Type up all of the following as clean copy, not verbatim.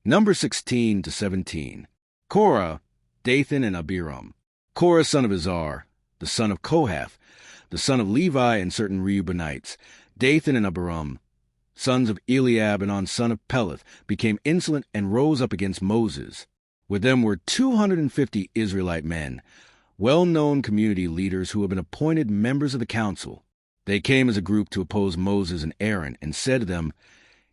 Number 16 to 17. Korah, Dathan, and Abiram. Korah son of Izhar, the son of Kohath, the son of Levi, and certain Reubenites, Dathan and Abiram, sons of Eliab and On son of Peleth, became insolent and rose up against Moses. With them were 250 Israelite men, well-known community leaders who had been appointed members of the council. They came as a group to oppose Moses and Aaron and said to them,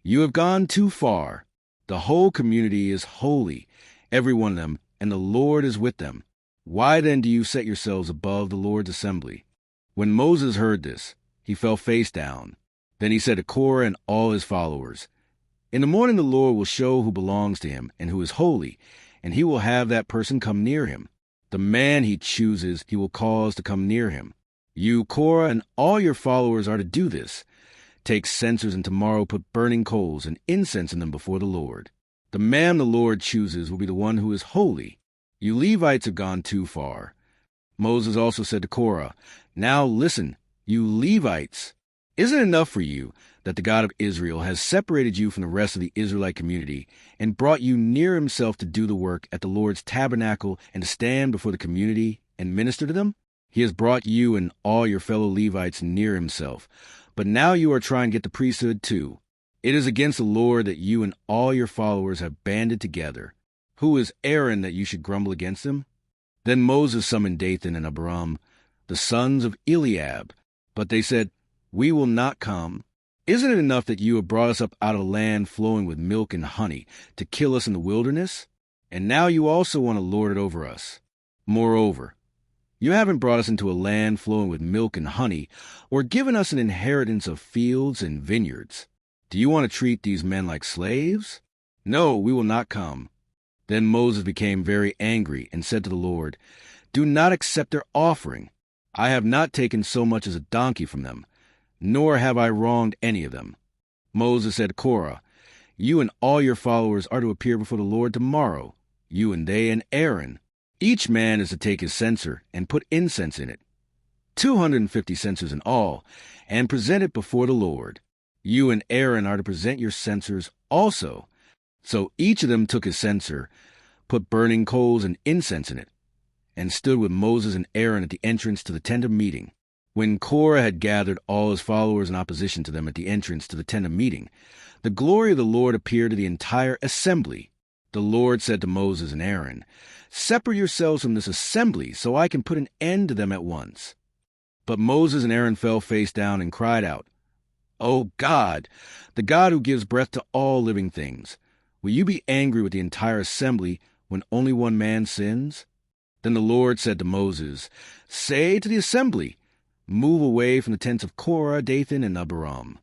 "You have gone too far. The whole community is holy, every one of them, and the Lord is with them. Why then do you set yourselves above the Lord's assembly?" When Moses heard this, he fell face down. Then he said to Korah and all his followers, "In the morning the Lord will show who belongs to him and who is holy, and he will have that person come near him. The man he chooses he will cause to come near him. You, Korah, and all your followers are to do this. Take censers and tomorrow put burning coals and incense in them before the Lord. The man the Lord chooses will be the one who is holy. You Levites have gone too far." Moses also said to Korah, "Now listen, you Levites. Isn't it enough for you that the God of Israel has separated you from the rest of the Israelite community and brought you near himself to do the work at the Lord's tabernacle and to stand before the community and minister to them? He has brought you and all your fellow Levites near himself. But now you are trying to get the priesthood too. It is against the Lord that you and all your followers have banded together. Who is Aaron that you should grumble against him?" Then Moses summoned Dathan and Abiram, the sons of Eliab. But they said, "We will not come. Isn't it enough that you have brought us up out of a land flowing with milk and honey to kill us in the wilderness? And now you also want to lord it over us. Moreover, you haven't brought us into a land flowing with milk and honey, or given us an inheritance of fields and vineyards. Do you want to treat these men like slaves? No, we will not come." Then Moses became very angry and said to the Lord, "Do not accept their offering. I have not taken so much as a donkey from them, nor have I wronged any of them." Moses said to Korah, "You and all your followers are to appear before the Lord tomorrow, you and they and Aaron. Each man is to take his censer and put incense in it, 250 censers in all, and present it before the Lord. You and Aaron are to present your censers also." So each of them took his censer, put burning coals and incense in it, and stood with Moses and Aaron at the entrance to the tent of meeting. When Korah had gathered all his followers in opposition to them at the entrance to the tent of meeting, the glory of the Lord appeared to the entire assembly. The Lord said to Moses and Aaron, "Separate yourselves from this assembly so I can put an end to them at once." But Moses and Aaron fell face down and cried out, "O God, the God who gives breath to all living things, will you be angry with the entire assembly when only one man sins?" Then the Lord said to Moses, "Say to the assembly, move away from the tents of Korah, Dathan, and Abiram."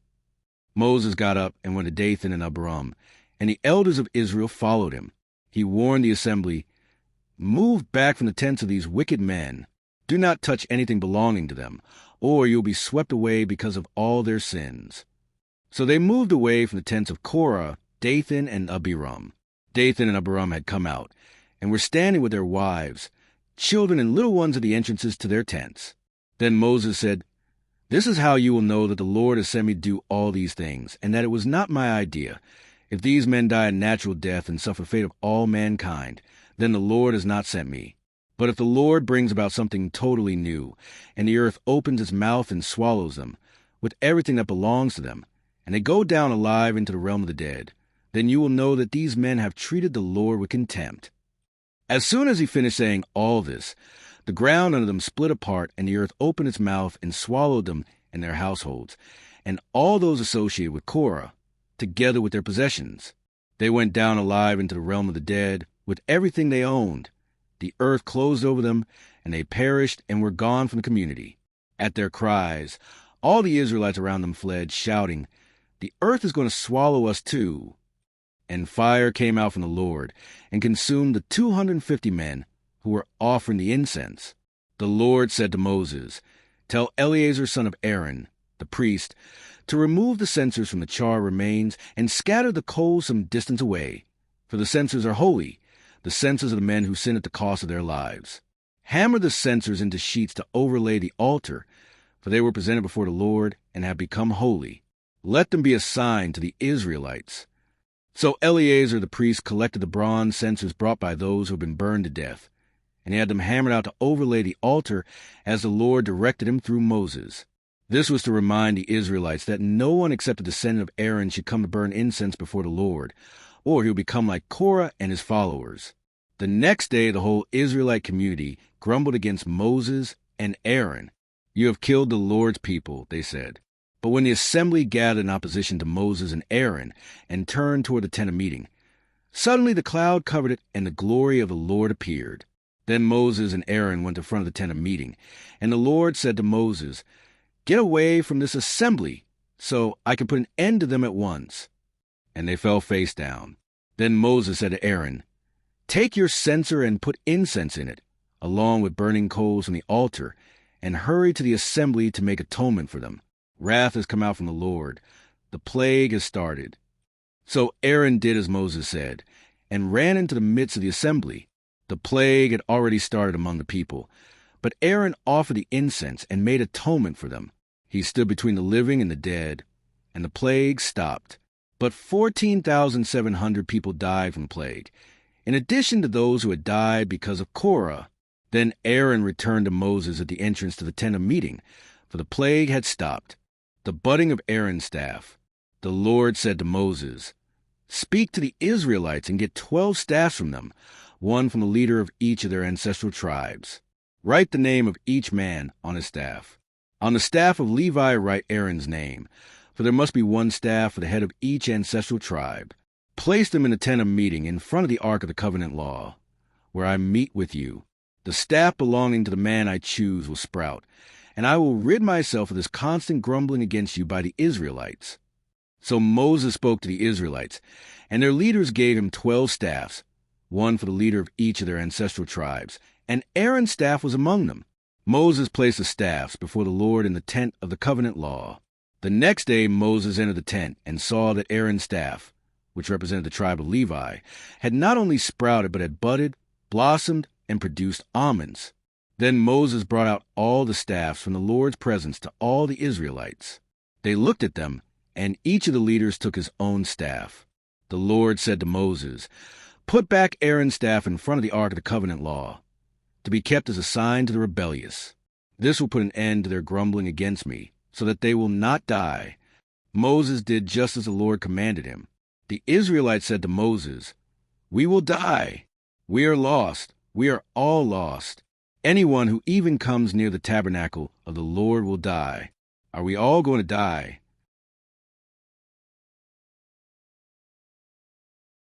Moses got up and went to Dathan and Abiram, and the elders of Israel followed him. He warned the assembly, "Move back from the tents of these wicked men. Do not touch anything belonging to them, or you will be swept away because of all their sins." So they moved away from the tents of Korah, Dathan, and Abiram. Dathan and Abiram had come out, and were standing with their wives, children, and little ones at the entrances to their tents. Then Moses said, "This is how you will know that the Lord has sent me to do all these things, and that it was not my idea. If these men die a natural death and suffer the fate of all mankind, then the Lord has not sent me. But if the Lord brings about something totally new, and the earth opens its mouth and swallows them, with everything that belongs to them, and they go down alive into the realm of the dead, then you will know that these men have treated the Lord with contempt." As soon as he finished saying all this, the ground under them split apart, and the earth opened its mouth and swallowed them and their households, and all those associated with Korah, together with their possessions. They went down alive into the realm of the dead, with everything they owned. The earth closed over them, and they perished and were gone from the community. At their cries, all the Israelites around them fled, shouting, "The earth is going to swallow us too." And fire came out from the Lord, and consumed the 250 men who were offering the incense. The Lord said to Moses, "Tell Eleazar son of Aaron, the priest, to remove the censers from the charred remains and scatter the coals some distance away, for the censers are holy, the censers of the men who sin at the cost of their lives. Hammer the censers into sheets to overlay the altar, for they were presented before the Lord and have become holy. Let them be a sign to the Israelites." So Eleazar the priest collected the bronze censers brought by those who had been burned to death, and he had them hammered out to overlay the altar as the Lord directed him through Moses. This was to remind the Israelites that no one except a descendant of Aaron should come to burn incense before the Lord, or he would become like Korah and his followers. The next day the whole Israelite community grumbled against Moses and Aaron. "You have killed the Lord's people," they said. But when the assembly gathered in opposition to Moses and Aaron and turned toward the tent of meeting, suddenly the cloud covered it and the glory of the Lord appeared. Then Moses and Aaron went to front of the tent of meeting, and the Lord said to Moses, "Get away from this assembly, so I can put an end to them at once." And they fell face down. Then Moses said to Aaron, "Take your censer and put incense in it, along with burning coals from the altar, and hurry to the assembly to make atonement for them. Wrath has come out from the Lord. The plague has started." So Aaron did as Moses said, and ran into the midst of the assembly. The plague had already started among the people, but Aaron offered the incense and made atonement for them. He stood between the living and the dead, and the plague stopped. But 14,700 people died from the plague, in addition to those who had died because of Korah. Then Aaron returned to Moses at the entrance to the tent of meeting, for the plague had stopped. The budding of Aaron's staff. The Lord said to Moses, "Speak to the Israelites and get 12 staffs from them, one from the leader of each of their ancestral tribes. Write the name of each man on his staff. On the staff of Levi write Aaron's name, for there must be one staff for the head of each ancestral tribe. Place them in the tent of meeting in front of the ark of the covenant law, where I meet with you. The staff belonging to the man I choose will sprout, and I will rid myself of this constant grumbling against you by the Israelites." So Moses spoke to the Israelites, and their leaders gave him 12 staffs, one for the leader of each of their ancestral tribes, and Aaron's staff was among them. Moses placed the staffs before the Lord in the tent of the covenant law. The next day Moses entered the tent and saw that Aaron's staff, which represented the tribe of Levi, had not only sprouted but had budded, blossomed, and produced almonds. Then Moses brought out all the staffs from the Lord's presence to all the Israelites. They looked at them, and each of the leaders took his own staff. The Lord said to Moses, "Put back Aaron's staff in front of the ark of the covenant law, to be kept as a sign to the rebellious. This will put an end to their grumbling against me, so that they will not die." Moses did just as the Lord commanded him. The Israelites said to Moses, "We will die. We are lost. We are all lost. Anyone who even comes near the tabernacle of the Lord will die. Are we all going to die?"